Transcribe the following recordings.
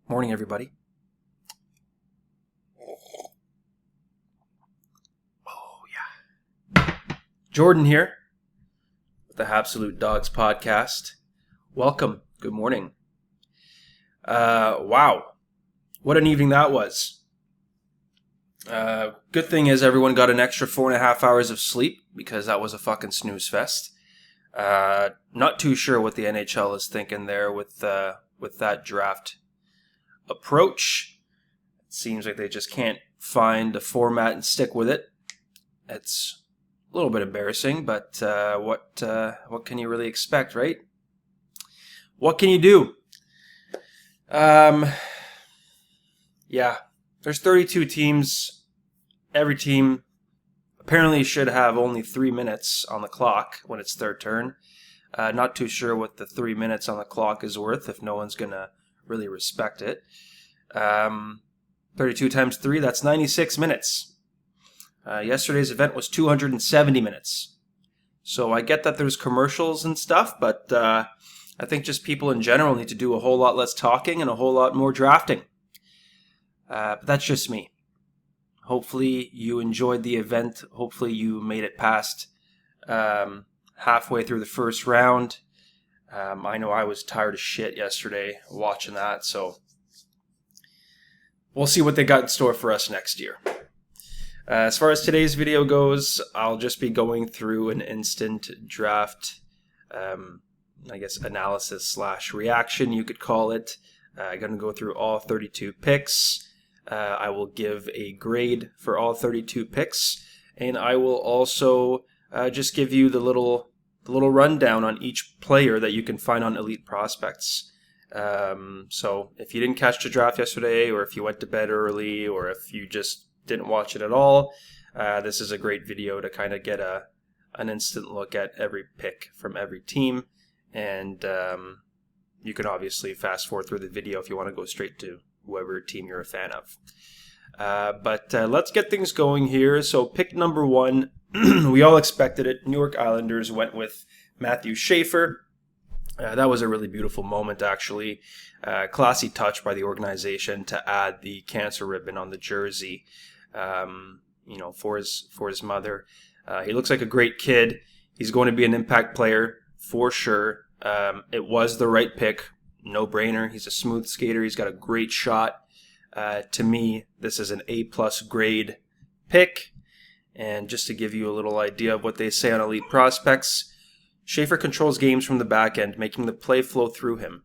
Morning, everybody. Oh, yeah. Jordan here with the Habsolute Dogs podcast. Welcome. Good morning. Wow. What an evening that was. Good thing is everyone got an extra 4.5 hours of sleep because that was a fucking snooze fest. Not too sure what the NHL is thinking there with that draft approach. It seems like they just can't find a format and stick with it. It's a little bit embarrassing, but what can you really expect, right? What can you do? Yeah, there's 32 teams. Every team apparently should have only 3 minutes on the clock when it's their turn. Not too sure what the 3 minutes on the clock is worth if no one's going to really respect it. 32 times 3, that's 96 minutes. Yesterday's event was 270 minutes. So I get that there's commercials and stuff, but I think just people in general need to do a whole lot less talking and a whole lot more drafting. But that's just me. Hopefully you enjoyed the event. Hopefully you made it past halfway through the first round. I know I was tired as shit yesterday watching that, so we'll see what they got in store for us next year. As far as today's video goes, I'll just be going through an instant draft, analysis / reaction, you could call it. I'm going to go through all 32 picks. I will give a grade for all 32 picks, and I will also just give you the little rundown on each player that you can find on Elite Prospects. So if you didn't catch the draft yesterday, or if you went to bed early, or if you just didn't watch it at all, this is a great video to kind of get an instant look at every pick from every team. And you can obviously fast forward through the video if you want to go straight to whoever team you're a fan of. But let's get things going here. So pick number 1, we all expected it. New York Islanders went with Matthew Schaefer. That was a really beautiful moment, actually. Classy touch by the organization to add the cancer ribbon on the jersey, for his mother. He looks like a great kid. He's going to be an impact player for sure. It was the right pick, no brainer. He's a smooth skater. He's got a great shot. To me, this is an A+ grade pick. And just to give you a little idea of what they say on Elite Prospects, Schaefer controls games from the back end, making the play flow through him.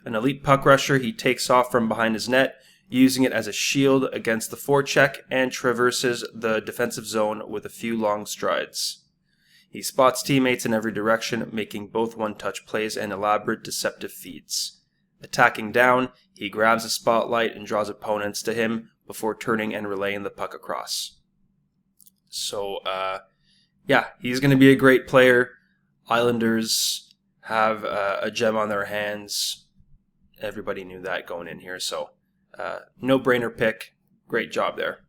An elite puck rusher, he takes off from behind his net, using it as a shield against the forecheck, and traverses the defensive zone with a few long strides. He spots teammates in every direction, making both one-touch plays and elaborate deceptive feeds. Attacking down, he grabs a spotlight and draws opponents to him before turning and relaying the puck across. So, he's going to be a great player. Islanders have a gem on their hands. Everybody knew that going in here, so no-brainer pick. Great job there.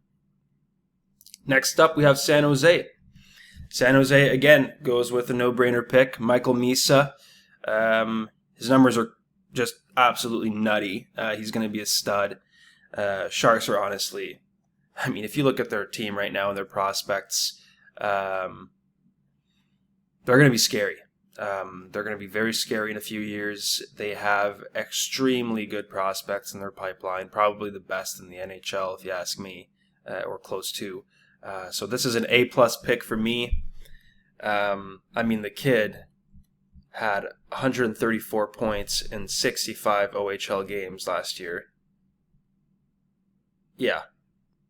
Next up, we have San Jose. San Jose, again, goes with a no-brainer pick. Michael Misa. His numbers are just absolutely nutty. He's going to be a stud. Sharks are honestly... if you look at their team right now and their prospects, they're going to be scary. They're going to be very scary in a few years. They have extremely good prospects in their pipeline, probably the best in the NHL, if you ask me, or close to. So this is an A+ pick for me. The kid had 134 points in 65 OHL games last year. Yeah.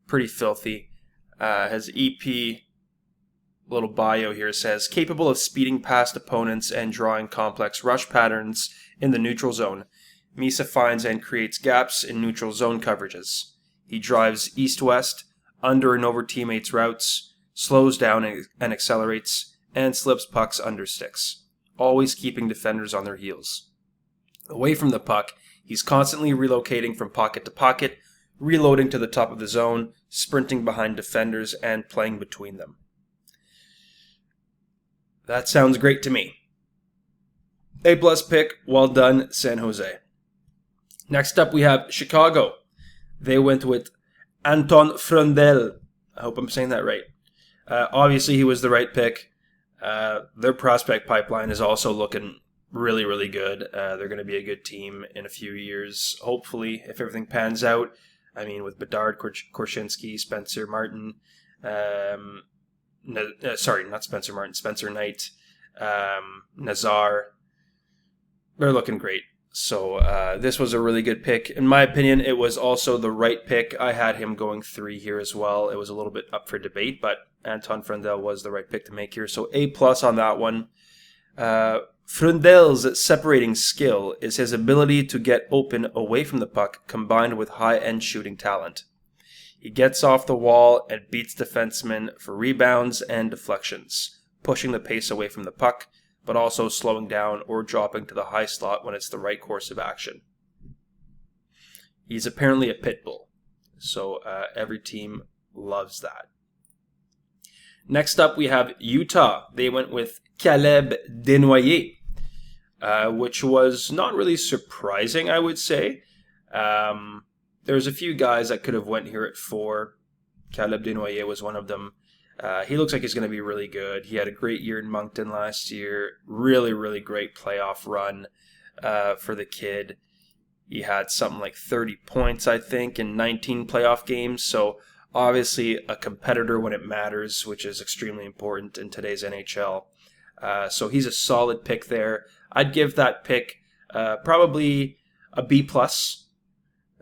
Pretty filthy. His EP little bio here says, capable of speeding past opponents and drawing complex rush patterns in the neutral zone. Misa finds and creates gaps in neutral zone coverages. He drives east-west, under and over teammates' routes, slows down and accelerates, and slips pucks under sticks, always keeping defenders on their heels. Away from the puck, he's constantly relocating from pocket to pocket, reloading to the top of the zone, sprinting behind defenders, and playing between them. That sounds great to me. A+ pick, well done, San Jose. Next up, we have Chicago. They went with Anton Frundell. I hope I'm saying that right. Obviously, he was the right pick. Their prospect pipeline is also looking really, really good. They're going to be a good team in a few years, hopefully, if everything pans out. I mean, with Bedard, Korchinski, Spencer Martin, not Spencer Martin, Spencer Knight, Nazar. They're looking great. So this was a really good pick. In my opinion, it was also the right pick. I had him going 3 here as well. It was a little bit up for debate, but Anton Frundell was the right pick to make here. So A+ on that one. Frundell's separating skill is his ability to get open away from the puck combined with high-end shooting talent. He gets off the wall and beats defensemen for rebounds and deflections, pushing the pace away from the puck, but also slowing down or dropping to the high slot when it's the right course of action. He's apparently a pit bull, so every team loves that. Next up, we have Utah. They went with Caleb Desnoyers, which was not really surprising, I would say. There's a few guys that could have went here at 4. Caleb Desnoyers was one of them. He looks like he's going to be really good. He had a great year in Moncton last year. Really, really great playoff run for the kid. He had something like 30 points, I think, in 19 playoff games. So obviously a competitor when it matters, which is extremely important in today's NHL. So he's a solid pick there. I'd give that pick probably a B+, close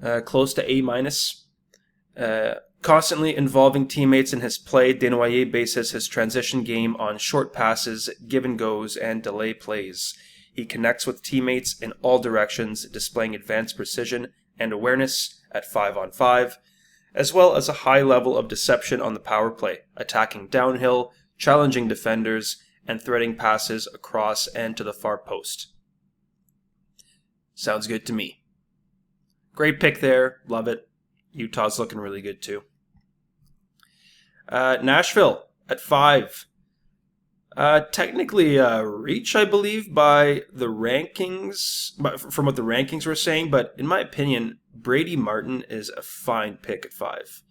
to A-. Constantly involving teammates in his play, Desnoyers bases his transition game on short passes, give-and-goes, and delay plays. He connects with teammates in all directions, displaying advanced precision and awareness at 5-on-5, as well as a high level of deception on the power play, attacking downhill, challenging defenders, and threading passes across and to the far post. Sounds good to me. Great pick there. Love it. Utah's looking really good too. Nashville at 5. Technically reach, I believe, by the rankings, from what the rankings were saying, but in my opinion, Brady Martin is a fine pick at 5.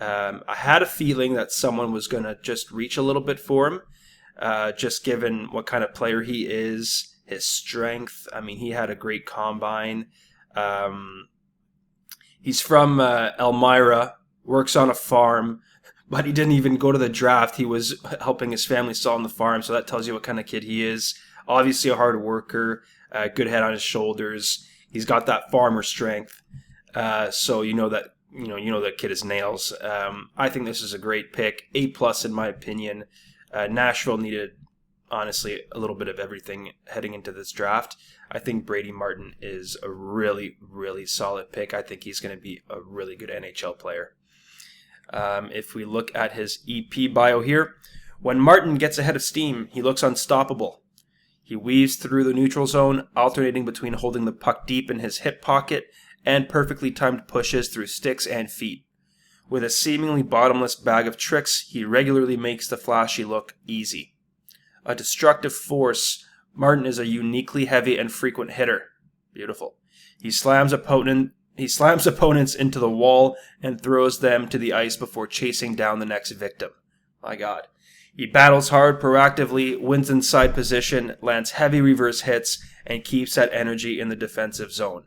I had a feeling that someone was going to just reach a little bit for him, just given what kind of player he is, his strength. I mean, he had a great combine. He's from Elmira, works on a farm, but he didn't even go to the draft. He was helping his family sell on the farm, so that tells you what kind of kid he is. Obviously a hard worker, good head on his shoulders. He's got that farmer strength, so you know that kid is nails. I think this is a great pick, A+ in my opinion. Nashville needed, honestly, a little bit of everything heading into this draft. I think Brady Martin is a really, really solid pick. I think he's going to be a really good NHL player. If we look at his EP bio here, when Martin gets ahead of steam, he looks unstoppable. He weaves through the neutral zone, alternating between holding the puck deep in his hip pocket and perfectly timed pushes through sticks and feet. With a seemingly bottomless bag of tricks, he regularly makes the flashy look easy. A destructive force, Martin is a uniquely heavy and frequent hitter. Beautiful. He slams opponents into the wall and throws them to the ice before chasing down the next victim. My God. He battles hard proactively, wins inside position, lands heavy reverse hits, and keeps that energy in the defensive zone.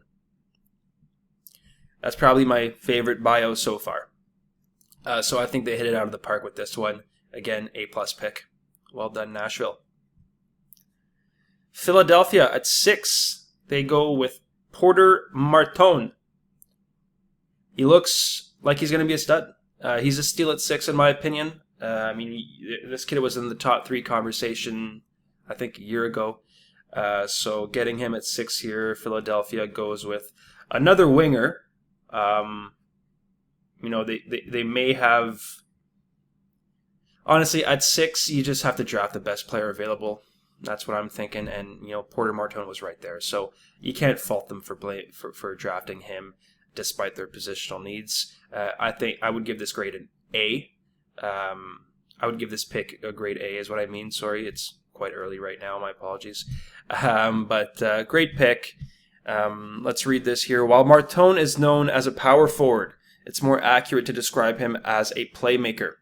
That's probably my favorite bio so far. So I think they hit it out of the park with this one. Again, A+ pick. Well done, Nashville. Philadelphia at 6. They go with Porter Marton. He looks like he's going to be a stud. He's a steal at 6 in my opinion. This kid was in the top 3 conversation, I think, a year ago. So getting him at 6 here, Philadelphia goes with another winger. They may have... Honestly, at 6, you just have to draft the best player available. That's what I'm thinking. And, Porter Marton was right there. So you can't fault them for drafting him despite their positional needs. I think I would give this grade an A. I would give this pick a grade A is what I mean. Sorry, it's quite early right now. My apologies. But great pick. Let's read this here. While Martone is known as a power forward, it's more accurate to describe him as a playmaker.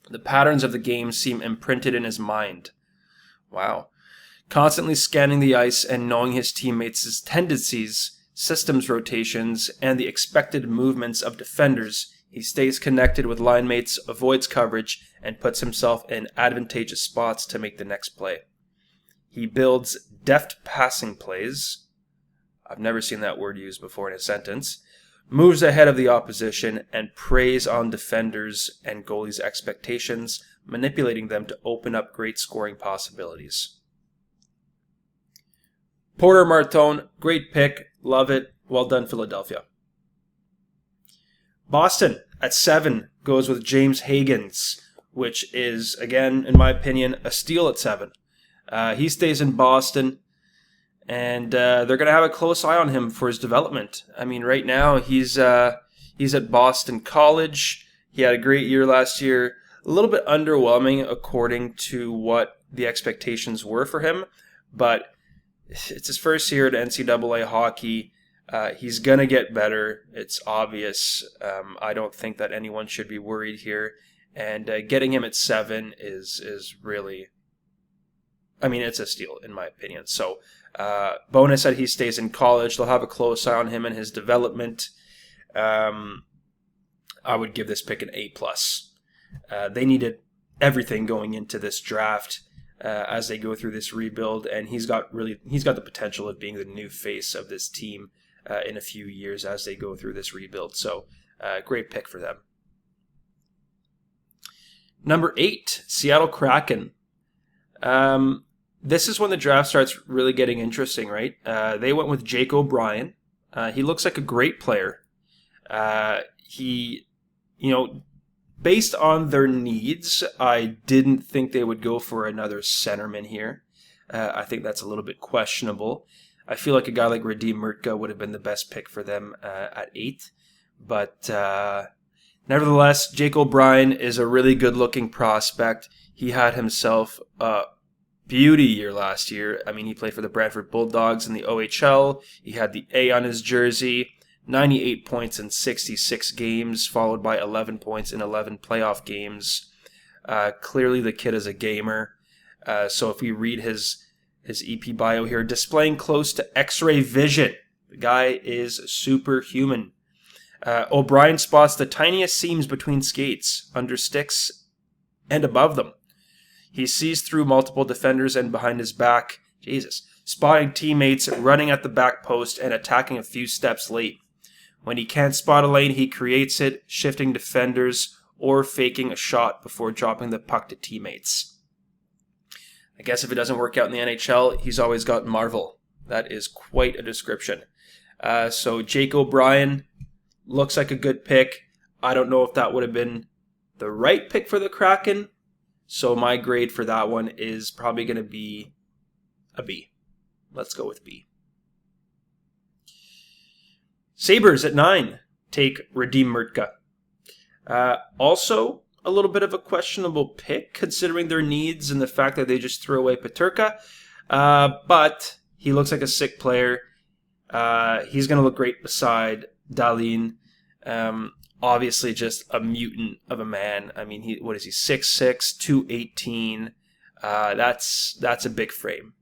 The patterns of the game seem imprinted in his mind. Wow. Constantly scanning the ice and knowing his teammates' tendencies, systems rotations, and the expected movements of defenders, he stays connected with line mates, avoids coverage, and puts himself in advantageous spots to make the next play. He builds deft passing plays. I've never seen that word used before in a sentence. Moves ahead of the opposition and preys on defenders and goalies' expectations, manipulating them to open up great scoring possibilities. Porter Martone, great pick. Love it. Well done, Philadelphia. Boston at 7 goes with James Higgins, which is, again, in my opinion, a steal at 7. He stays in Boston, and they're going to have a close eye on him for his development. I mean, right now he's at Boston College. He had a great year last year. A little bit underwhelming according to what the expectations were for him, but it's his first year at NCAA hockey. He's going to get better. It's obvious. I don't think that anyone should be worried here. And getting him at 7 is really, I mean, it's a steal in my opinion. So bonus that he stays in college. They'll have a close eye on him and his development. I would give this pick an A+. They needed everything going into this draft as they go through this rebuild, and he's got the potential of being the new face of this team in a few years as they go through this rebuild. So great pick for them. Number 8, Seattle Kraken. This is when the draft starts really getting interesting, right? They went with Jake O'Brien. He looks like a great player. Based on their needs, I didn't think they would go for another centerman here. I think that's a little bit questionable. I feel like a guy like Radim Murtka would have been the best pick for them at 8. But nevertheless, Jake O'Brien is a really good-looking prospect. He had himself a beauty year last year. I mean, he played for the Brantford Bulldogs in the OHL. He had the A on his jersey. 98 points in 66 games, followed by 11 points in 11 playoff games. Clearly, the kid is a gamer. So if we read his EP bio here, displaying close to X-ray vision. The guy is superhuman. O'Brien spots the tiniest seams between skates, under sticks, and above them. He sees through multiple defenders and behind his back. Jesus. Spotting teammates running at the back post and attacking a few steps late. When he can't spot a lane, he creates it, shifting defenders or faking a shot before dropping the puck to teammates. I guess if it doesn't work out in the NHL, he's always got Marvel. That is quite a description. So Jake O'Brien looks like a good pick. I don't know if that would have been the right pick for the Kraken. So my grade for that one is probably going to be a B. Let's go with B. Sabres at 9 take Radim Murtka. Also, a little bit of a questionable pick considering their needs and the fact that they just threw away Peterka. But he looks like a sick player. He's going to look great beside Dahlin. Obviously, just a mutant of a man. I mean, he 6'6", 218. That's a big frame.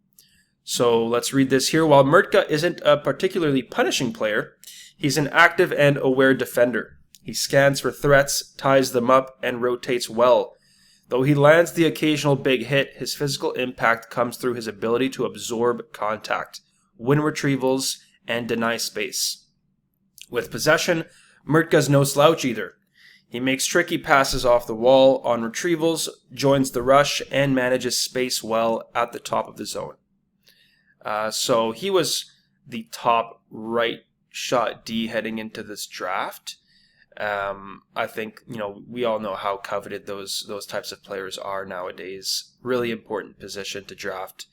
So let's read this here. While Murtka isn't a particularly punishing player, he's an active and aware defender. He scans for threats, ties them up, and rotates well. Though he lands the occasional big hit, his physical impact comes through his ability to absorb contact, win retrievals, and deny space. With possession, Murtka's no slouch either. He makes tricky passes off the wall on retrievals, joins the rush, and manages space well at the top of the zone. So he was the top right shot D heading into this draft. I think, we all know how coveted those types of players are nowadays. Really important position to draft.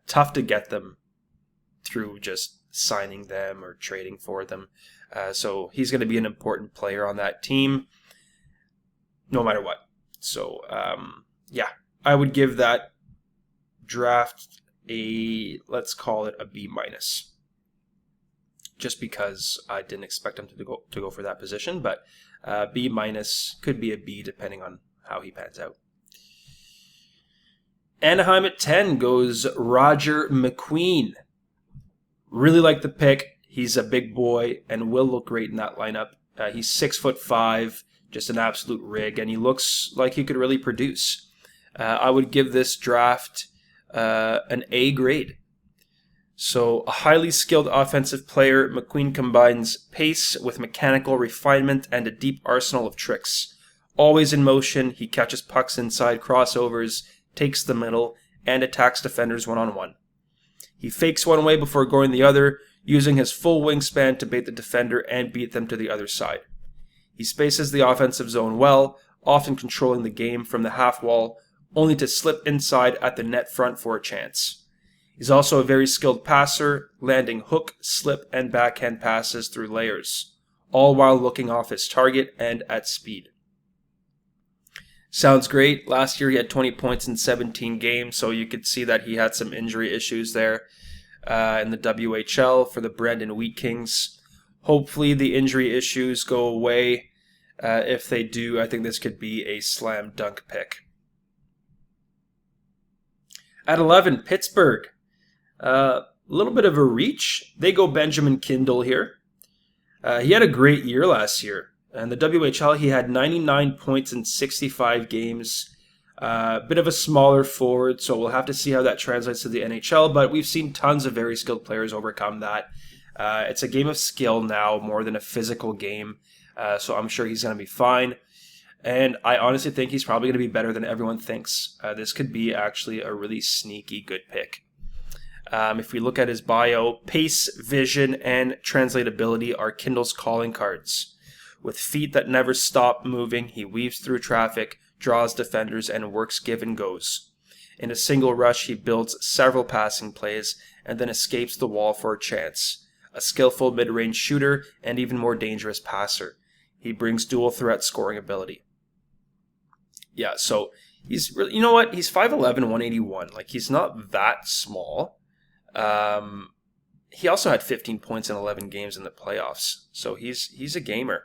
Tough to get them through just signing them or trading for them. So he's going to be an important player on that team no matter what. So, I would give that draft let's call it a B-. just because I didn't expect him to go for that position. But B minus, could be a B depending on how he pans out. Anaheim at 10 goes Roger McQueen. Really like the pick. He's a big boy and will look great in that lineup. He's 6'5", just an absolute rig, and he looks like he could really produce. I would give this draft an A grade. So, a highly skilled offensive player, McQueen combines pace with mechanical refinement and a deep arsenal of tricks. Always in motion, he catches pucks inside crossovers, takes the middle, and attacks defenders one-on-one. He fakes one way before going the other, using his full wingspan to bait the defender and beat them to the other side. He spaces the offensive zone well, often controlling the game from the half wall, only to slip inside at the net front for a chance. He's also a very skilled passer, landing hook, slip, and backhand passes through layers, all while looking off his target and at speed. Sounds great. Last year he had 20 points in 17 games, so you could see that he had some injury issues there in the WHL for the Brandon Wheat Kings. Hopefully the injury issues go away. If they do, I think this could be a slam dunk pick. At 11, Pittsburgh. A little bit of a reach. They go Benjamin Kindle here. He had a great year last year. In the WHL, he had 99 points in 65 games. Bit of a smaller forward, so we'll have to see how that translates to the NHL, but we've seen tons of very skilled players overcome that. It's a game of skill now more than a physical game, so I'm sure he's going to be fine. And I honestly think he's probably going to be better than everyone thinks. This could be actually a really sneaky good pick. If we look at his bio, pace, vision, and translatability are Kindle's calling cards. With feet that never stop moving, he weaves through traffic, draws defenders, and works give and goes. In a single rush, he builds several passing plays and then escapes the wall for a chance. A skillful mid-range shooter and even more dangerous passer. He brings dual threat scoring ability. Yeah, so he's really, you know what? He's 5'11", 181. Like, he's not that small. He also had 15 points in 11 games in the playoffs. So he's a gamer.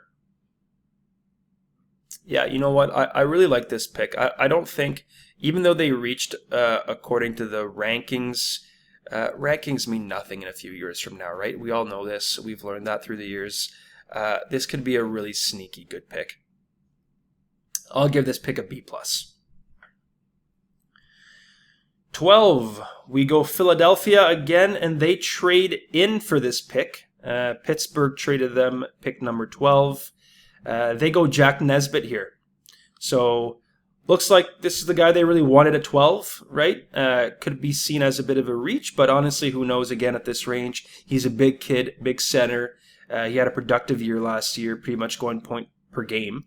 Yeah, you know what? I really like this pick. I don't think, even though they reached, according to the rankings, rankings mean nothing in a few years from now, right? We all know this. We've learned that through the years. This could be a really sneaky good pick. I'll give this pick a B+. 12, we go Philadelphia again, and they trade in for this pick. Pittsburgh traded them pick number 12. They go Jack Nesbitt here. So, looks like this is the guy they really wanted at 12, right? Could be seen as a bit of a reach, but honestly, who knows again at this range. He's a big kid, big center. He had a productive year last year, pretty much going point per game.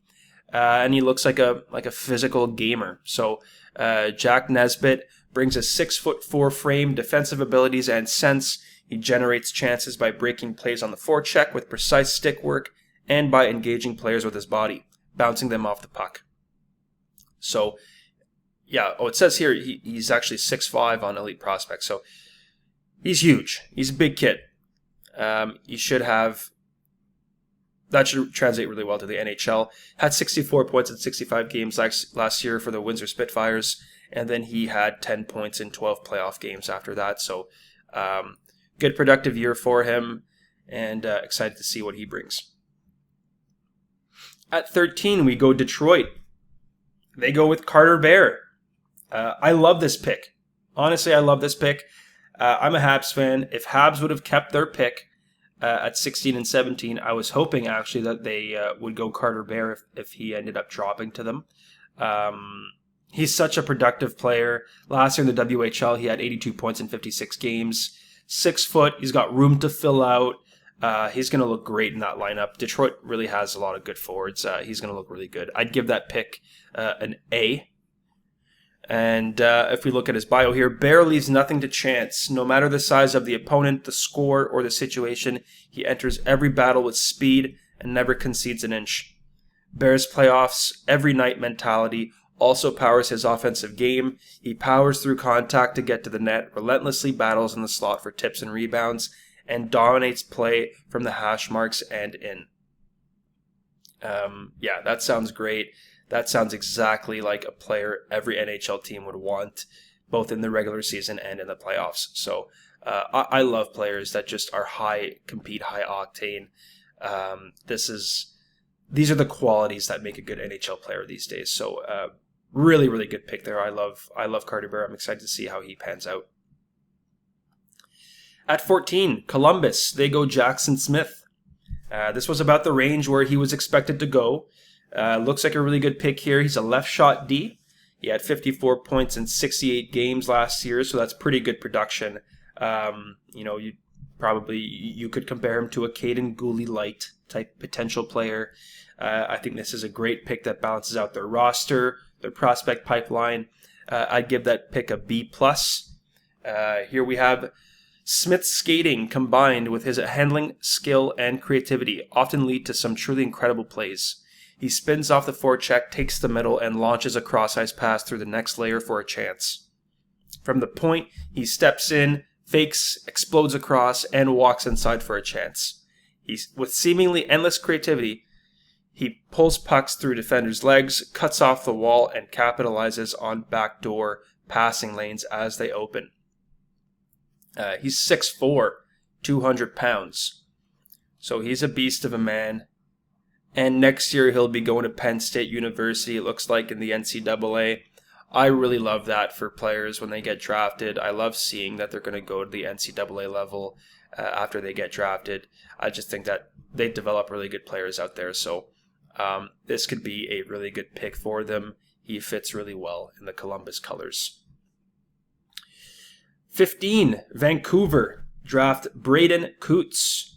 And he looks like a physical gamer. So, Jack Nesbitt brings a 6'4" frame, defensive abilities, and sense. He generates chances by breaking plays on the forecheck with precise stick work and by engaging players with his body, bouncing them off the puck. So, yeah, it says here he's actually 6'5" on Elite Prospect, so he's huge. He's a big kid. He should have... That should translate really well to the NHL. Had 64 points in 65 games last year for the Windsor Spitfires, and then he had 10 points in 12 playoff games after that. So, good productive year for him, and excited to see what he brings. At 13, we go Detroit. They go with Carter Bear. I love this pick. Honestly, I love this pick. I'm a Habs fan. If Habs would have kept their pick at 16 and 17, I was hoping actually that they would go Carter Bear if he ended up dropping to them. He's such a productive player. Last year in the WHL, he had 82 points in 56 games. 6 foot. He's got room to fill out. He's going to look great in that lineup. Detroit really has a lot of good forwards. He's going to look really good. I'd give that pick an A. And if we look at his bio here, Bear leaves nothing to chance. No matter the size of the opponent, the score, or the situation, he enters every battle with speed and never concedes an inch. Bear's playoffs, every night mentality also powers his offensive game. He powers through contact to get to the net, relentlessly battles in the slot for tips and rebounds, and dominates play from the hash marks and in. Yeah, that sounds great. That sounds exactly like a player every NHL team would want, both in the regular season and in the playoffs. So I love players that just are compete high octane. These are the qualities that make a good NHL player these days. So really, really good pick there. I love Carter Bear. I'm excited to see how he pans out. At 14, Columbus, they go Jackson Smith. This was about the range where he was expected to go. Looks like a really good pick here. He's a left shot D. He had 54 points in 68 games last year, so that's pretty good production. You could compare him to a Caden Gooley light type potential player. I think this is a great pick that balances out their roster, their prospect pipeline. I'd give that pick a B+. Here we have Smith's skating combined with his handling, skill, and creativity often lead to some truly incredible plays. He spins off the forecheck, takes the middle, and launches a cross-ice pass through the next layer for a chance. From the point, he steps in, fakes, explodes across, and walks inside for a chance. With seemingly endless creativity, he pulls pucks through defenders' legs, cuts off the wall, and capitalizes on backdoor passing lanes as they open. He's 6'4", 200 pounds. So he's a beast of a man. And next year he'll be going to Penn State University, it looks like, in the NCAA. I really love that for players when they get drafted. I love seeing that they're going to go to the NCAA level after they get drafted. I just think that they develop really good players out there. So this could be a really good pick for them. He fits really well in the Columbus colors. 15, Vancouver, draft Braden Coots.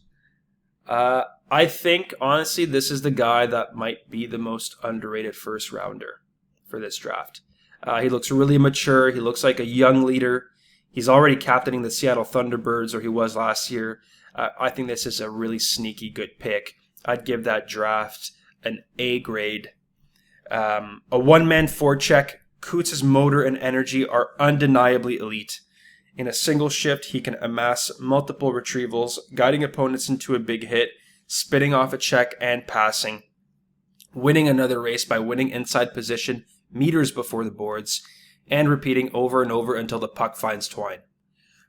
I think, honestly, this is the guy that might be the most underrated first rounder for this draft. He looks really mature. He looks like a young leader. He's already captaining the Seattle Thunderbirds, or he was last year. I think this is a really sneaky good pick. I'd give that draft an A grade. A one-man forecheck, Coots' motor and energy are undeniably elite. In a single shift, he can amass multiple retrievals, guiding opponents into a big hit, spinning off a check and passing, winning another race by winning inside position meters before the boards, and repeating over and over until the puck finds twine.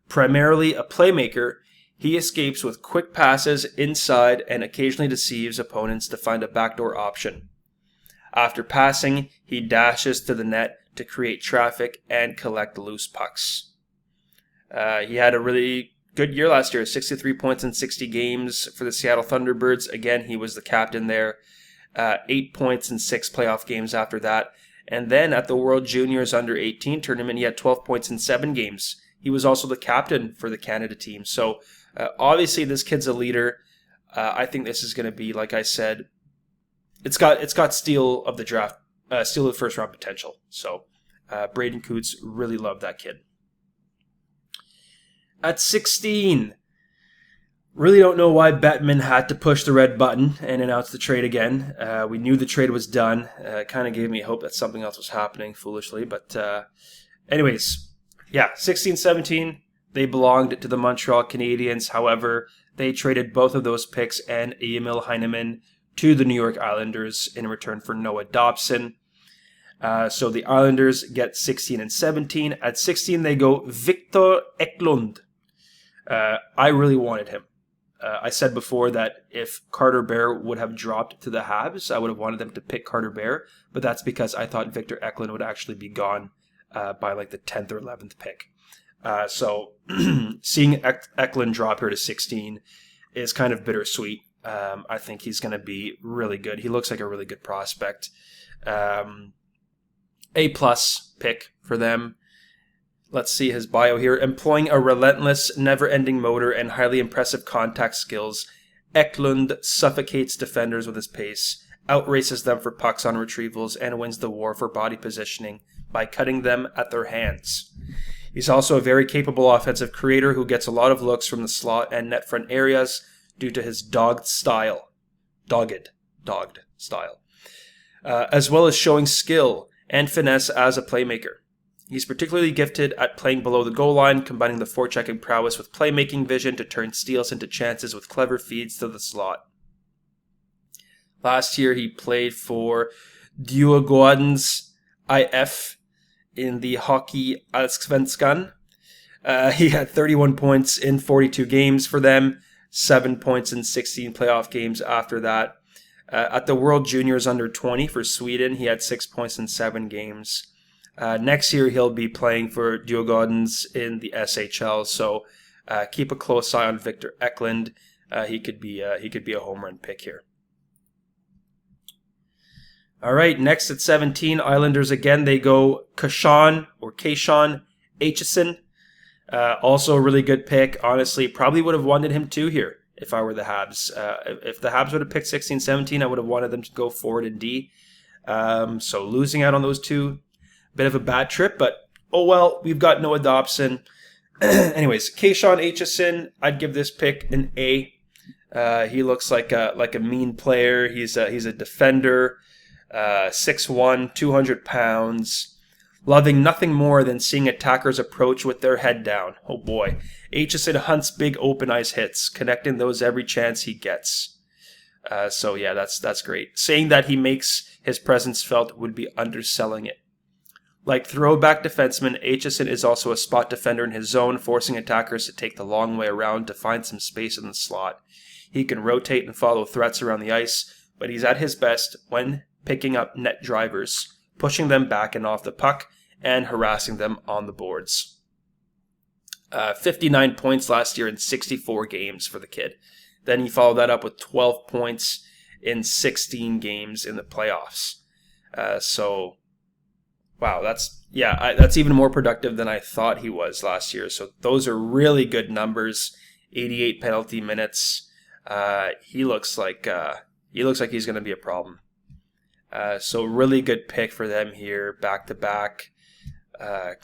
Primarily a playmaker, he escapes with quick passes inside and occasionally deceives opponents to find a backdoor option. After passing, he dashes to the net to create traffic and collect loose pucks. He had a really good year last year, 63 points in 60 games for the Seattle Thunderbirds. Again, he was the captain there. 8 points in 6 playoff games after that. And then at the World Juniors Under-18 tournament, he had 12 points in 7 games. He was also the captain for the Canada team. So obviously this kid's a leader. I think this is going to be, like I said, it's got steal of the draft, steal of the first round potential. So Braden Coots, really love that kid. At 16, really don't know why Bettman had to push the red button and announce the trade again. We knew the trade was done. It kind of gave me hope that something else was happening, foolishly. But anyways, yeah, 16-17, they belonged to the Montreal Canadiens. However, they traded both of those picks and Emil Heineman to the New York Islanders in return for Noah Dobson. So the Islanders get 16 and 17. At 16, they go Victor Eklund. I really wanted him. I said before that if Carter Bear would have dropped to the Habs, I would have wanted them to pick Carter Bear, but that's because I thought Victor Eklund would actually be gone by like the 10th or 11th pick. So seeing Eklund drop here to 16 is kind of bittersweet. I think he's going to be really good. He looks like a really good prospect. A+ pick for them. Let's see his bio here. Employing a relentless, never-ending motor and highly impressive contact skills, Eklund suffocates defenders with his pace, outraces them for pucks on retrievals, and wins the war for body positioning by cutting them at their hands. He's also a very capable offensive creator who gets a lot of looks from the slot and net front areas due to his dogged style, as well as showing skill and finesse as a playmaker. He's particularly gifted at playing below the goal line, combining the forechecking prowess with playmaking vision to turn steals into chances with clever feeds to the slot. Last year, he played for Djurgårdens IF in the Hockey Allsvenskan. He had 31 points in 42 games for them, 7 points in 16 playoff games after that. At the World Juniors Under 20 for Sweden, he had 6 points in 7 games. Next year, he'll be playing for Djurgårdens in the SHL, so keep a close eye on Victor Eklund. He could be a home run pick here. All right, next at 17, Islanders again. They go Kayshawn Aitchison. Also a really good pick. Honestly, probably would have wanted him too here if I were the Habs. If the Habs would have picked 16, 17, I would have wanted them to go forward in D. So losing out on those two, bit of a bad trip, but oh well, we've got Noah Dobson. Anyways, Kayshawn Aitchison, I'd give this pick an A. He looks like a mean player. He's a defender, 6'1", 200 pounds, loving nothing more than seeing attackers approach with their head down. Oh boy, Aitchison hunts big open ice hits, connecting those every chance he gets. So yeah, that's great. Saying that he makes his presence felt would be underselling it. Like throwback defenseman, Aitchison is also a spot defender in his zone, forcing attackers to take the long way around to find some space in the slot. He can rotate and follow threats around the ice, but he's at his best when picking up net drivers, pushing them back and off the puck, and harassing them on the boards. 59 points last year in 64 games for the kid. Then he followed that up with 12 points in 16 games in the playoffs. Wow, that's even more productive than I thought he was last year. So those are really good numbers. 88 penalty minutes. He looks like he's going to be a problem. So really good pick for them here, back to back.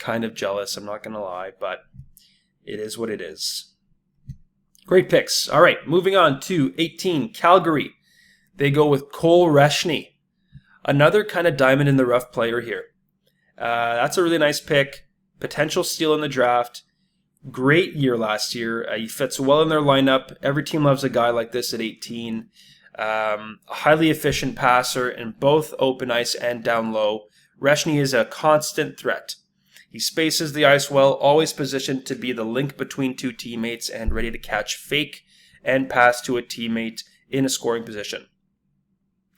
Kind of jealous, I'm not going to lie, but it is what it is. Great picks. All right, moving on to 18, Calgary. They go with Cole Reshny, another kind of diamond in the rough player here. That's a really nice pick. Potential steal in the draft. Great year last year. He fits well in their lineup. Every team loves a guy like this at 18. A highly efficient passer in both open ice and down low. Reshny is a constant threat. He spaces the ice well, always positioned to be the link between two teammates and ready to catch fake and pass to a teammate in a scoring position.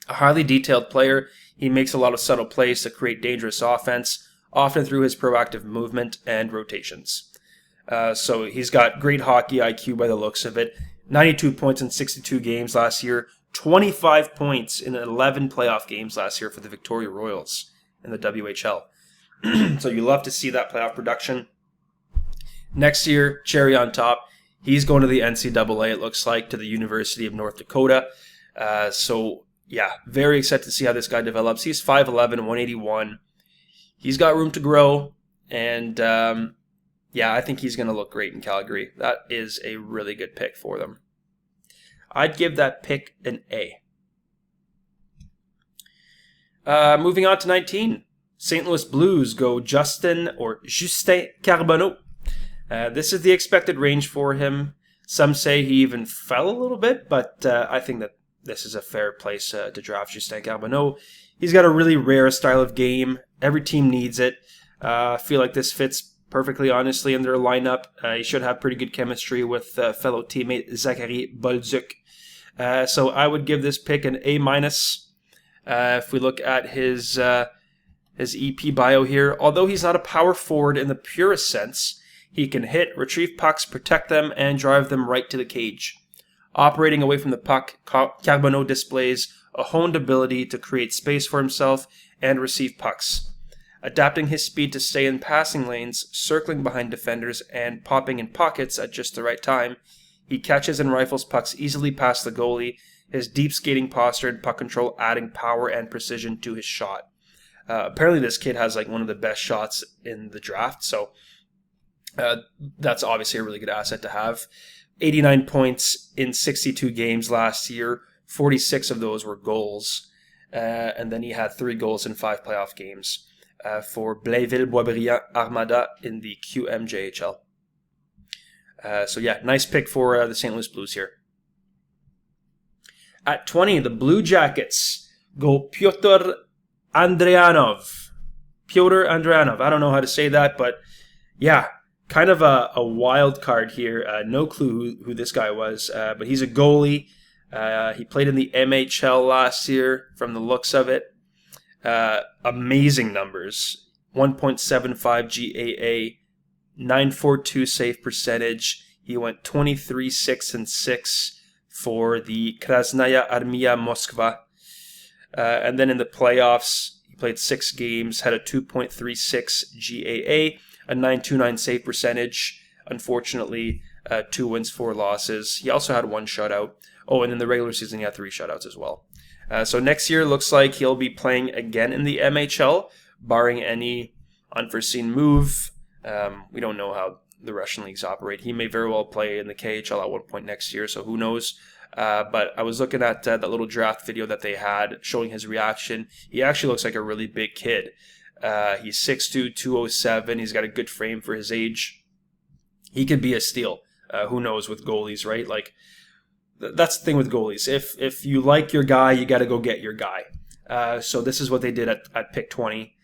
A highly detailed player, he makes a lot of subtle plays to create dangerous offense, often through his proactive movement and rotations. So he's got great hockey IQ by the looks of it. 92 points in 62 games last year. 25 points in 11 playoff games last year for the Victoria Royals in the WHL. So you love to see that playoff production. Next year, cherry on top, he's going to the NCAA, it looks like, to the University of North Dakota. So yeah, very excited to see how this guy develops. He's 5'11", 181. He's got room to grow, and yeah, I think he's going to look great in Calgary. That is a really good pick for them. I'd give that pick an A. Moving on to 19. St. Louis Blues go Justin Carbonneau. This is the expected range for him. Some say he even fell a little bit, but I think that this is a fair place to draft Justin Carbonneau. He's got a really rare style of game. Every team needs it. I feel like this fits perfectly, honestly, in their lineup. He should have pretty good chemistry with fellow teammate Zachary Bolduc. So I would give this pick an A-. If we look at his EP bio here, although he's not a power forward in the purest sense, he can hit, retrieve pucks, protect them, and drive them right to the cage. Operating away from the puck, Carbonneau displays a honed ability to create space for himself and receive pucks. Adapting his speed to stay in passing lanes, circling behind defenders, and popping in pockets at just the right time, he catches and rifles pucks easily past the goalie, his deep skating posture and puck control adding power and precision to his shot. Apparently this kid has like one of the best shots in the draft, so that's obviously a really good asset to have. 89 points in 62 games last year, 46 of those were goals, and then he had 3 goals in 5 playoff games. for Blainville-Boisbriand Armada in the QMJHL. So yeah, nice pick for the St. Louis Blues here. At 20, the Blue Jackets go Pyotr Andrianov. Pyotr Andrianov. I don't know how to say that, but yeah, kind of a wild card here. No clue who this guy was, but he's a goalie. He played in the MHL last year from the looks of it. Amazing numbers. 1.75 GAA, 942 save percentage. He went 23-6-6 for the Krasnaya Armia Moskva. And then in the playoffs, he played 6 games, had a 2.36 GAA, a 929 save percentage. Unfortunately, 2 wins, 4 losses. He also had 1 shutout. Oh, and in the regular season, he had 3 shutouts as well. So next year looks like he'll be playing again in the MHL, barring any unforeseen move. We don't know how the Russian leagues operate. He may very well play in the KHL at one point next year, so who knows. But I was looking at that little draft video that they had showing his reaction. He actually looks like a really big kid. He's 6'2", 207. He's got a good frame for his age. He could be a steal. Who knows with goalies, right? Like, that's the thing with goalies. If you like your guy, you got to go get your guy. So this is what they did at pick 20.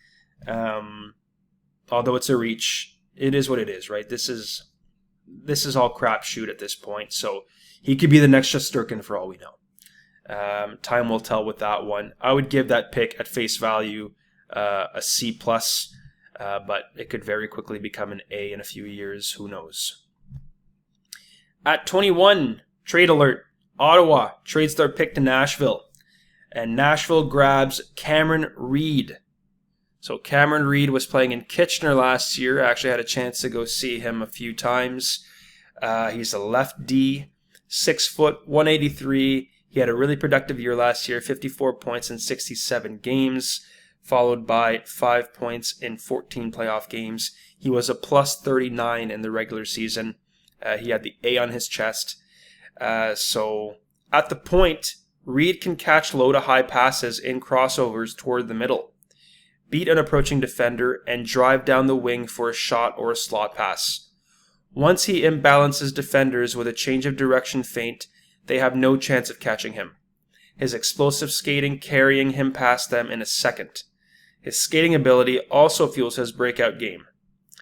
Although it's a reach, it is what it is, right? This is all crapshoot at this point. So he could be the next Shesterkin for all we know. Time will tell with that one. I would give that pick at face value a C+, but it could very quickly become an A in a few years. Who knows? At 21, trade alert. Ottawa trades their pick to Nashville. And Nashville grabs Cameron Reed. So Cameron Reed was playing in Kitchener last year. I actually had a chance to go see him a few times. He's a left D, 6 foot, 183. He had a really productive year last year, 54 points in 67 games, followed by 5 points in 14 playoff games. He was a plus 39 in the regular season. He had the A on his chest. So at the point, Reed can catch low to high passes in crossovers toward the middle, beat an approaching defender, and drive down the wing for a shot or a slot pass. Once he imbalances defenders with a change of direction feint, they have no chance of catching him. His explosive skating carrying him past them in a second. His skating ability also fuels his breakout game.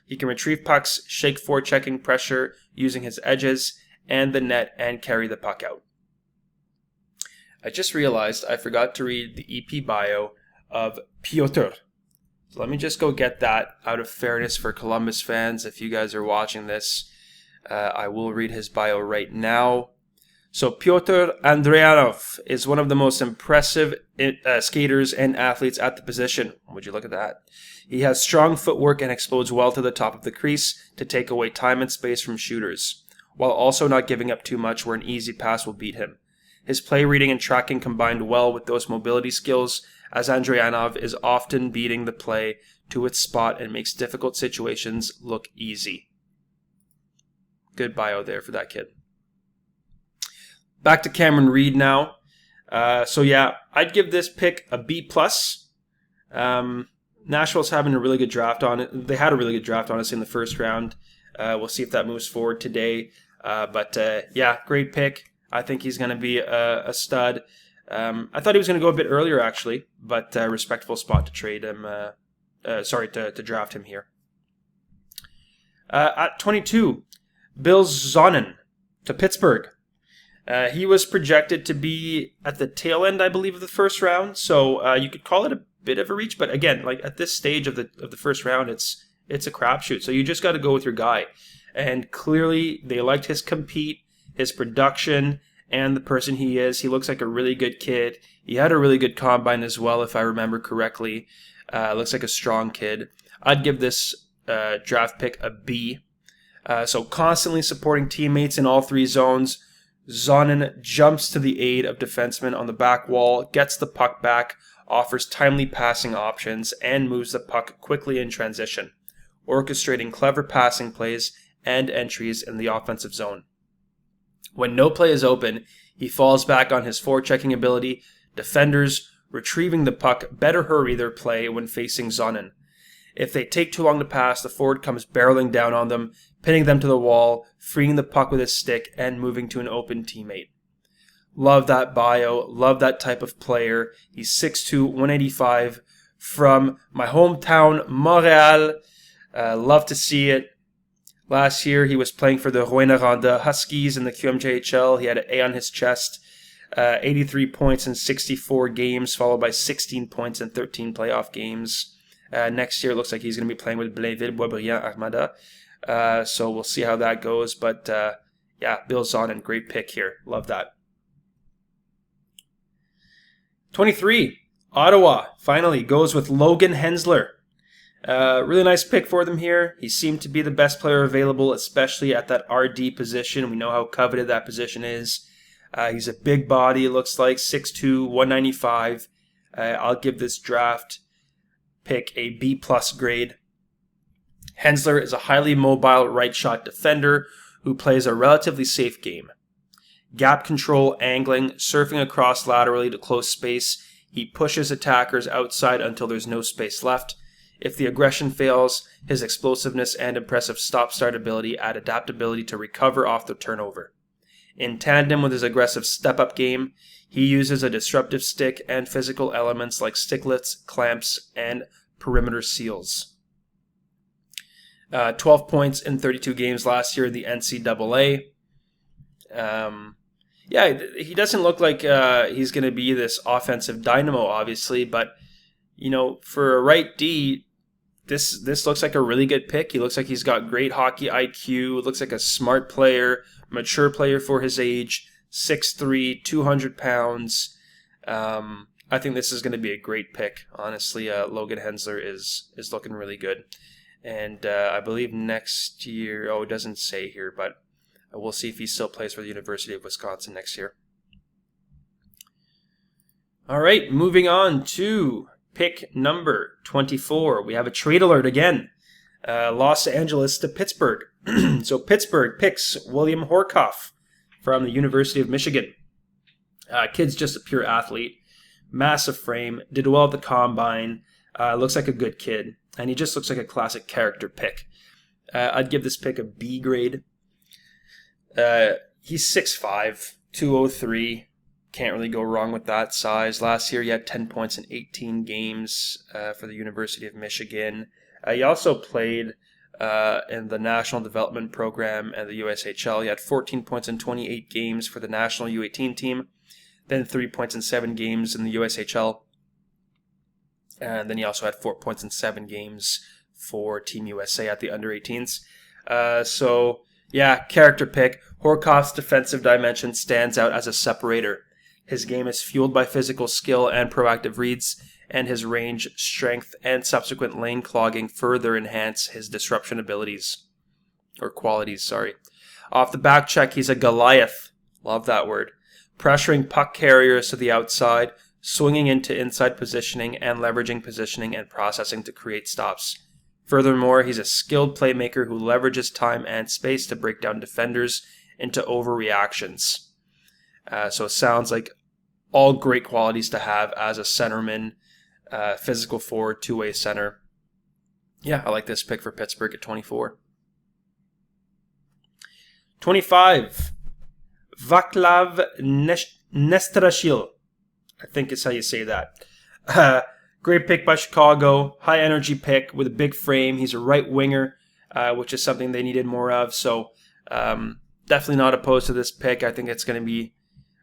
He can retrieve pucks, shake forechecking pressure using his edges and the net, and carry the puck out. I just realized I forgot to read the EP bio of Pyotr. So let me just go get that out of fairness for Columbus fans. If you guys are watching this, I will read his bio right now. So Pyotr Andrianov is one of the most impressive skaters and athletes at the position. Would you look at that? He has strong footwork and explodes well to the top of the crease to take away time and space from shooters, while also not giving up too much where an easy pass will beat him. His play reading and tracking combined well with those mobility skills, as Andrianov is often beating the play to its spot and makes difficult situations look easy. Good bio there for that kid. Back to Cameron Reed now. So yeah, I'd give this pick a B+. Nashville's having a really good draft on it. They had a really good draft on us in the first round. We'll see if that moves forward today. But yeah, great pick. I think he's going to be a stud. I thought he was going to go a bit earlier, actually, but respectful spot to trade him. To draft him here. At 22, Bill Zonin to Pittsburgh. He was projected to be at the tail end, I believe, of the first round, so you could call it a bit of a reach. But again, like at this stage of the first round, it's a crapshoot. So you just got to go with your guy. And clearly, they liked his compete, his production, and the person he is. He looks like a really good kid. He had a really good combine as well, if I remember correctly. Looks like a strong kid. I'd give this draft pick a B. So constantly supporting teammates in all 3 zones. Zonin jumps to the aid of defensemen on the back wall, gets the puck back, offers timely passing options, and moves the puck quickly in transition, orchestrating clever passing plays and entries in the offensive zone. When no play is open, he falls back on his forechecking ability. Defenders retrieving the puck better hurry their play when facing Zonin. If they take too long to pass, the forward comes barreling down on them, pinning them to the wall, freeing the puck with his stick, and moving to an open teammate. Love that bio. Love that type of player. He's 6'2", 185 from my hometown, Montreal. Love to see it. Last year, he was playing for the Rouyn-Noranda Huskies in the QMJHL. He had an A on his chest. 83 points in 64 games, followed by 16 points in 13 playoff games. Next year, it looks like he's going to be playing with Blainville-Boisbriand Armada. So we'll see how that goes. But yeah, Bill Zonin, great pick here. Love that. 23, Ottawa finally goes with Logan Hensler. Really nice pick for them here. He seemed to be the best player available, especially at that RD position. We know how coveted that position is. He's a big body, it looks like, 6'2", 195. I'll give this draft pick a B+ grade. Hensler is a highly mobile right shot defender who plays a relatively safe game. Gap control, angling, surfing across laterally to close space. He pushes attackers outside until there's no space left. If the aggression fails, his explosiveness and impressive stop-start ability add adaptability to recover off the turnover. In tandem with his aggressive step-up game, he uses a disruptive stick and physical elements like sticklets, clamps, and perimeter seals. 12 points in 32 games last year in the NCAA. Yeah, he doesn't look like he's going to be this offensive dynamo, obviously, but, you know, for a right D, this looks like a really good pick. He looks like he's got great hockey IQ, looks like a smart player, mature player for his age, 6'3", 200 pounds. I think this is going to be a great pick. Honestly, Logan Hensler is looking really good. And I believe next year, it doesn't say here, but we'll see if he still plays for the University of Wisconsin next year. All right, moving on to pick number 24. We have a trade alert again. Los Angeles to Pittsburgh. So Pittsburgh picks William Horkoff from the University of Michigan. Kid's just a pure athlete. Massive frame. Did well at the combine. Looks like a good kid. And he just looks like a classic character pick. I'd give this pick a B grade. He's 6'5", 203. Can't really go wrong with that size. Last year he had 10 points in 18 games for the University of Michigan. He also played in the National Development Program and the USHL. He had 14 points in 28 games for the National U18 team. Then 3 points in 7 games in the USHL. And then he also had 4 points in 7 games for Team USA at the under-18s. So, yeah, character pick. Horkoff's defensive dimension stands out as a separator. His game is fueled by physical skill and proactive reads, and his range, strength, and subsequent lane clogging further enhance his disruption abilities. Or qualities, sorry. Off the back check, he's a Goliath. Love that word. Pressuring puck carriers to the outside, swinging into inside positioning, and leveraging positioning and processing to create stops. Furthermore, he's a skilled playmaker who leverages time and space to break down defenders into overreactions. So it sounds like all great qualities to have as a centerman, physical forward, two-way center. Yeah, I like this pick for Pittsburgh at 24. 25, Vaclav Nestrashil. I think is how you say that. Great pick by Chicago. High energy pick with a big frame. He's a right winger, which is something they needed more of. So definitely not opposed to this pick. I think it's going to be.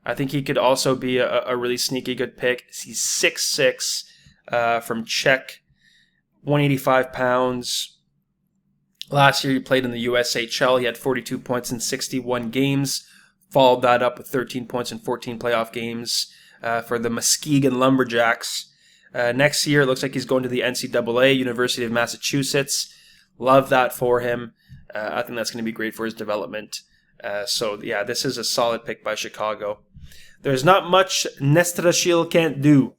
I think he could also be a really sneaky good pick. He's 6'6", from Czech, 185 pounds. Last year he played in the USHL. He had 42 points in 61 games. Followed that up with 13 points in 14 playoff games for the Muskegon Lumberjacks. Next year, it looks like he's going to the NCAA, University of Massachusetts. Love that for him. I think that's going to be great for his development. So, yeah, this is a solid pick by Chicago. There's not much Nestrashil can't do.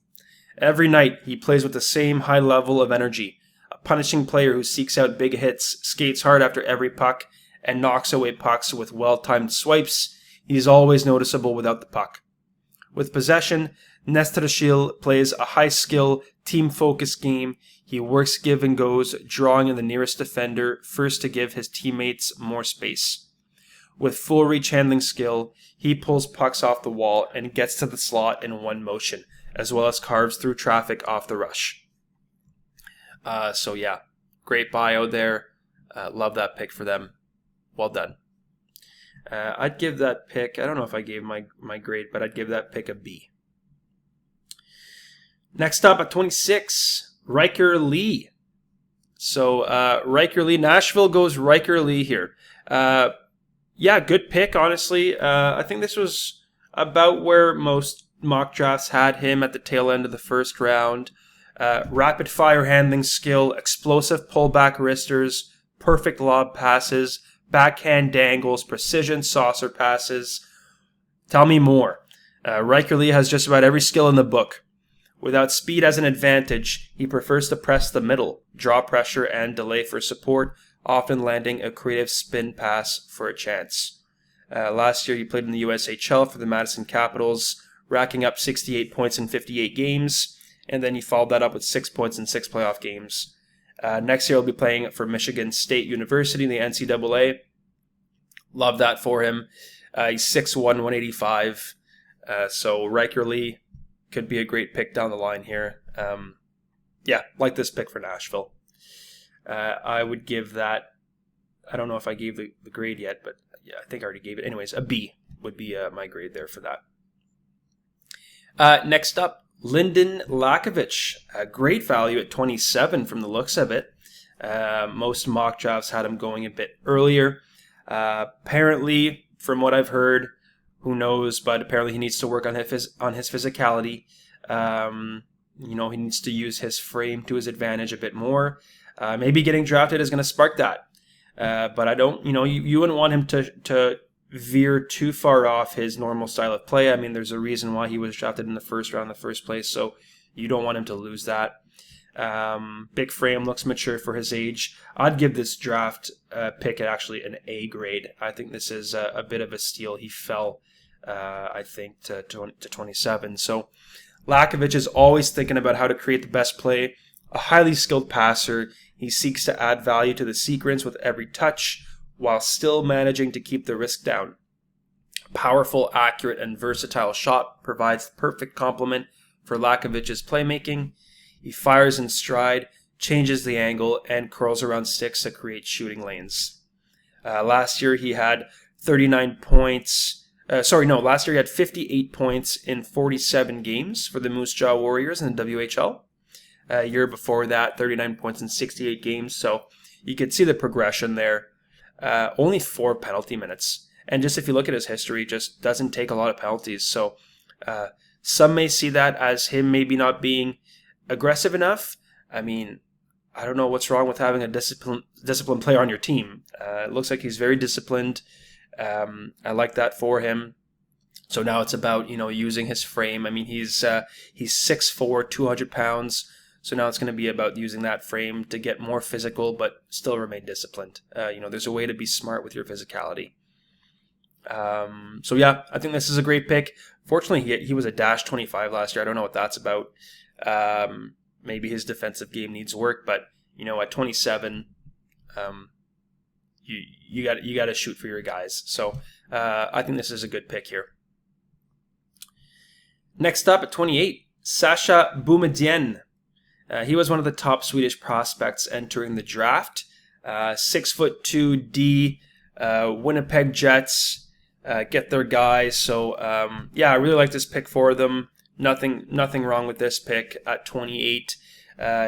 Every night, he plays with the same high level of energy. A punishing player who seeks out big hits, skates hard after every puck, and knocks away pucks with well-timed swipes. He's always noticeable without the puck. With possession, Nestrashil plays a high-skill, team-focused game. He works give and goes, drawing in the nearest defender first to give his teammates more space. With full reach handling skill, he pulls pucks off the wall and gets to the slot in one motion, as well as carves through traffic off the rush. So yeah, great bio there. Love that pick for them. Well done. I'd give that pick, I don't know if I gave my grade, but I'd give that pick a B. Next up at 26, Riker Lee. So Riker Lee, Nashville goes Riker Lee here. Yeah, good pick, honestly. I think this was about where most mock drafts had him at the tail end of the first round. Rapid fire handling skill, explosive pullback wristers, perfect lob passes, backhand dangles, precision saucer passes. Tell me more. Riker Lee has just about every skill in the book. Without speed as an advantage, he prefers to press the middle, draw pressure, and delay for support, often landing a creative spin pass for a chance. Last year, he played in the USHL for the Madison Capitals, racking up 68 points in 58 games, and then he followed that up with 6 points in 6 playoff games. Next year, he'll be playing for Michigan State University in the NCAA. Love that for him. He's 6'1", 185. So Riker Lee could be a great pick down the line here. Yeah, like this pick for Nashville. I would give that, I don't know if I gave the grade yet, but yeah, I think I already gave it. Anyways, a B would be my grade there for that. Next up, Lyndon Lakovic. Great value at 27 from the looks of it. Most mock drafts had him going a bit earlier. Apparently, from what I've heard, who knows, but apparently he needs to work on his physicality. He needs to use his frame to his advantage a bit more. Maybe getting drafted is going to spark that. But I don't, you wouldn't want him to veer too far off his normal style of play. I mean, there's a reason why he was drafted in the first round in the first place, so you don't want him to lose that. Big frame, looks mature for his age. I'd give this draft pick actually an A grade. I think this is a bit of a steal. He fell, I think, to 27. So Lakovic is always thinking about how to create the best play. A highly skilled passer, he seeks to add value to the sequence with every touch, while still managing to keep the risk down. Powerful, accurate, and versatile shot provides the perfect complement for Lakovic's playmaking. He fires in stride, changes the angle, and curls around sticks to create shooting lanes. Last year he had 39 points. Last year he had 58 points in 47 games for the Moose Jaw Warriors in the WHL. A year before that, 39 points in 68 games. So you could see the progression there. Only 4 penalty minutes. And just if you look at his history, just doesn't take a lot of penalties. So some may see that as him maybe not being aggressive enough. I mean, I don't know what's wrong with having a disciplined player on your team. It looks like he's very disciplined. I like that for him. So now it's about, using his frame. I mean, he's 6'4", 200 pounds. So now it's going to be about using that frame to get more physical, but still remain disciplined. There's a way to be smart with your physicality. So yeah, I think this is a great pick. Fortunately, he was a -25 last year. I don't know what that's about. Maybe his defensive game needs work, but at 27, you got to shoot for your guys. So I think this is a good pick here. Next up at 28, Sasha Boumedienne. He was one of the top Swedish prospects entering the draft. 6'2" D, Winnipeg Jets get their guy. So I really like this pick for them. Nothing wrong with this pick at 28.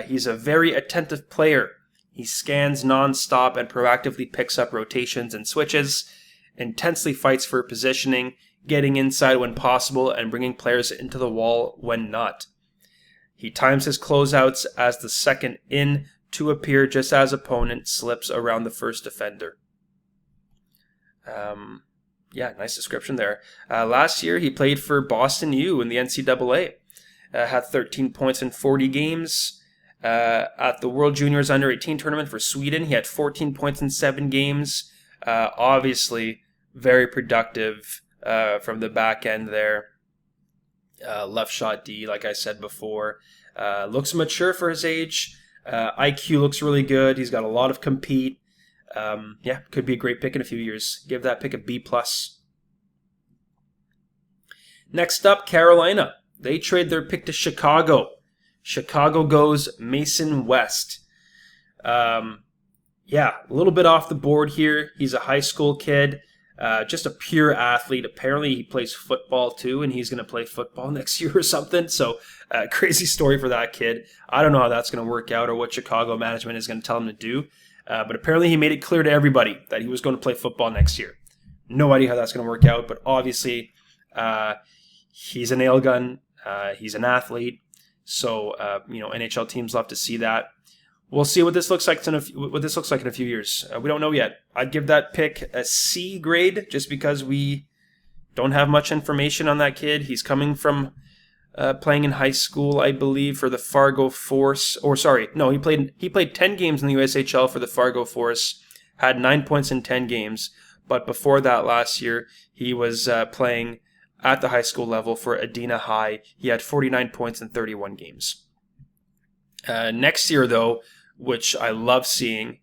He's a very attentive player. He scans nonstop and proactively picks up rotations and switches, intensely fights for positioning, getting inside when possible, and bringing players into the wall when not. He times his closeouts as the second in to appear just as opponent slips around the first defender. Nice description there. Last year, he played for Boston U in the NCAA. Had 13 points in 40 games. At the World Juniors Under-18 tournament for Sweden, he had 14 points in 7 games. Obviously, very productive from the back end there. left shot D, like I said before. Looks mature for his age. IQ looks really good. He's got a lot of compete. Yeah, could be a great pick in a few years. Give that pick a B+. Next up, Carolina. They trade their pick to Chicago. Chicago goes Mason West. Yeah, a little bit off the board here. He's a high school kid, just a pure athlete. Apparently, he plays football too, and he's going to play football next year or something. So, crazy story for that kid. I don't know how that's going to work out or what Chicago management is going to tell him to do. But apparently, he made it clear to everybody that he was going to play football next year. No idea how that's going to work out, but obviously, he's a nail gun. He's an athlete. So, NHL teams love to see that. We'll see what this looks like in a few years. We don't know yet. I'd give that pick a C grade just because we don't have much information on that kid. He's coming from playing in high school, I believe, for the Fargo Force. He played 10 games in the USHL for the Fargo Force, had 9 points in 10 games. But before that last year, he was playing at the high school level for Adena High. He had 49 points in 31 games. Next year, though, which I love seeing,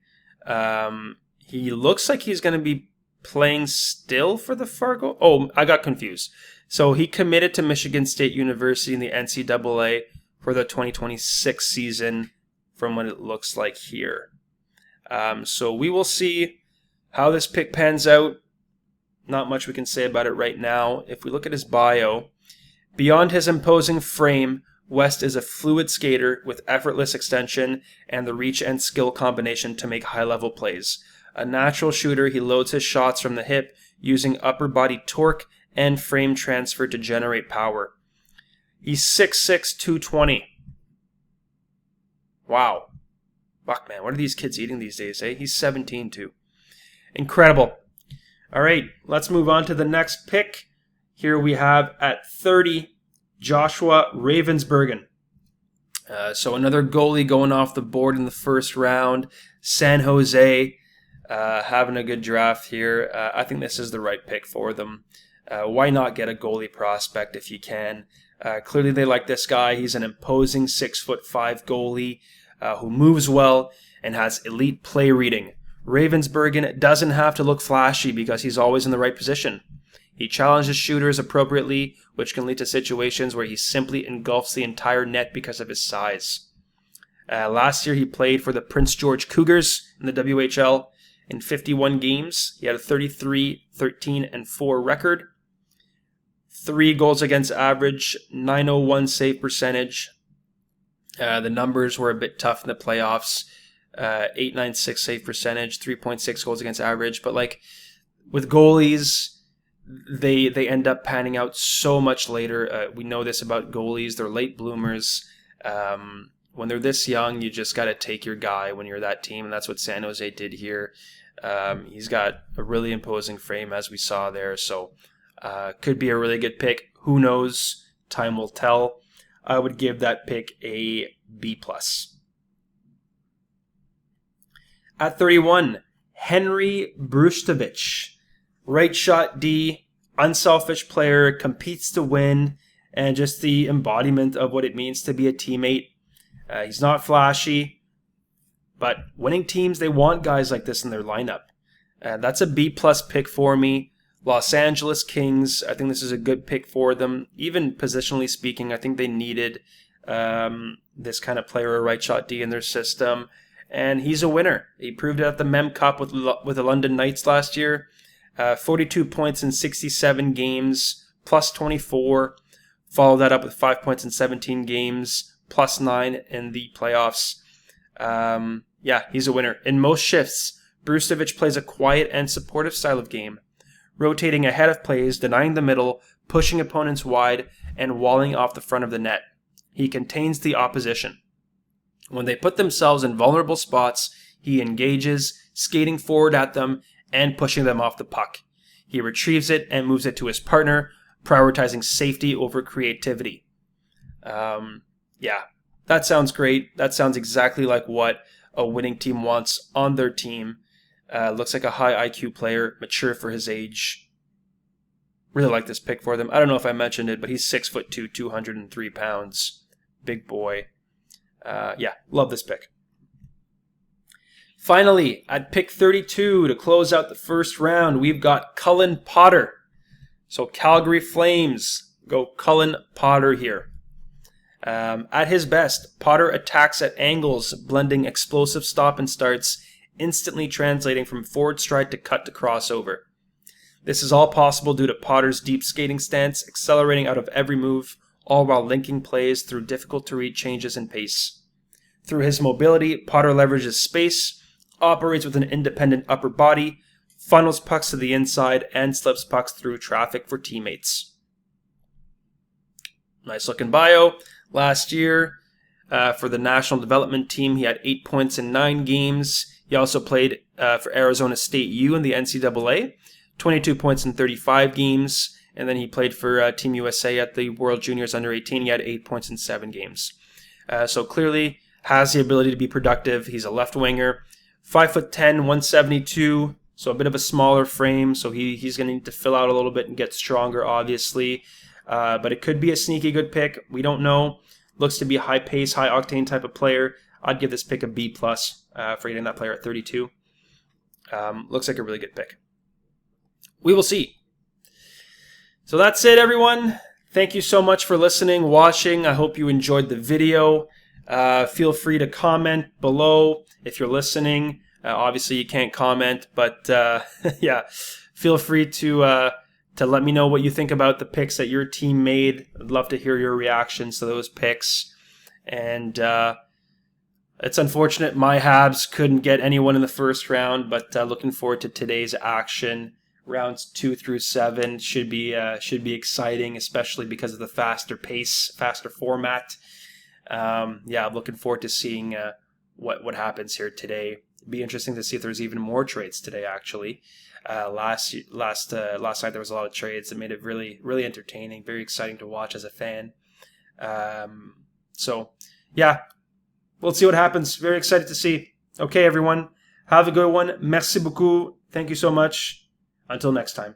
he looks like he's going to be playing still for the Fargo. Oh, I got confused. So he committed to Michigan State University in the NCAA for the 2026 season from what it looks like here. So we will see how this pick pans out. Not much we can say about it right now. If we look at his bio, beyond his imposing frame, West is a fluid skater with effortless extension and the reach and skill combination to make high-level plays. A natural shooter, he loads his shots from the hip using upper body torque and frame transfer to generate power. He's 6'6", 220. Wow. Fuck, man, what are these kids eating these days, eh? He's 17, too. Incredible. All right, let's move on to the next pick. Here we have at 30, Joshua Ravensbergen. So another goalie going off the board in the first round. San Jose having a good draft here. I think this is the right pick for them. Why not get a goalie prospect if you can? Clearly they like this guy. He's an imposing 6'5" goalie who moves well and has elite play reading. Ravensbergen doesn't have to look flashy because he's always in the right position. He challenges shooters appropriately, which can lead to situations where he simply engulfs the entire net because of his size. Last year, he played for the Prince George Cougars in the WHL in 51 games. He had a 33, 13, and 4 record, 3 goals against average, .901 save percentage. The numbers were a bit tough in the playoffs. 8.96 save percentage, 3.6 goals against average. But like with goalies, they end up panning out so much later. We know this about goalies. They're late bloomers. When they're this young, you just got to take your guy when you're that team. And that's what San Jose did here. He's got a really imposing frame, as we saw there. So could be a really good pick. Who knows? Time will tell. I would give that pick a B+. At 31, Henry Brustevich. Right shot D, unselfish player, competes to win, and just the embodiment of what it means to be a teammate. He's not flashy, but winning teams, they want guys like this in their lineup. That's a B+ pick for me. Los Angeles Kings, I think this is a good pick for them. Even positionally speaking, I think they needed this kind of player, a right shot D in their system. And he's a winner. He proved it at the Mem Cup with the London Knights last year. 42 points in 67 games, plus 24. Followed that up with 5 points in 17 games, plus 9 in the playoffs. Yeah, he's a winner. In most shifts, Brustevich plays a quiet and supportive style of game, rotating ahead of plays, denying the middle, pushing opponents wide, and walling off the front of the net. He contains the opposition. When they put themselves in vulnerable spots, he engages, skating forward at them and pushing them off the puck. He retrieves it and moves it to his partner, prioritizing safety over creativity. Yeah, that sounds great. That sounds exactly like what a winning team wants on their team. Looks like a high IQ player, mature for his age. Really like this pick for them. I don't know if I mentioned it, but he's 6'2", 203 pounds. Big boy. Yeah, love this pick. Finally, at pick 32 to close out the first round, we've got Cullen Potter. So Calgary Flames go Cullen Potter here. At his best, Potter attacks at angles, blending explosive stop and starts, instantly translating from forward stride to cut to crossover. This is all possible due to Potter's deep skating stance, accelerating out of every move, all while linking plays through difficult-to-read changes in pace. Through his mobility, Potter leverages space, operates with an independent upper body, funnels pucks to the inside, and slips pucks through traffic for teammates. Nice looking bio. Last year, for the national development team, he had 8 points in 9 games. He also played for Arizona State U in the NCAA. 22 points in 35 games, and then he played for Team USA at the World Juniors Under 18. He had 8 points in 7 games. So clearly has the ability to be productive. He's a left winger, 5'10", 172, so a bit of a smaller frame, so he's going to need to fill out a little bit and get stronger, obviously. But it could be a sneaky good pick. We don't know. Looks to be a high pace, high octane type of player. I'd give this pick a B+ for getting that player at 32. Looks like a really good pick. We will see. So that's it, everyone. Thank you so much for listening, watching. I hope you enjoyed the video. Feel free to comment below if you're listening. Obviously, you can't comment, but yeah, feel free to let me know what you think about the picks that your team made. I'd love to hear your reactions to those picks. And it's unfortunate my Habs couldn't get anyone in the first round, but looking forward to today's action. Rounds 2 through 7 should be exciting, especially because of the faster pace, faster format. Yeah, I'm looking forward to seeing what happens here today. It'd be interesting to see if there's even more trades today. Actually, last night there was a lot of trades that made it really entertaining, very exciting to watch as a fan. So yeah, we'll see what happens. Very excited to see. Okay, everyone, have a good one. Merci beaucoup. Thank you so much. Until next time.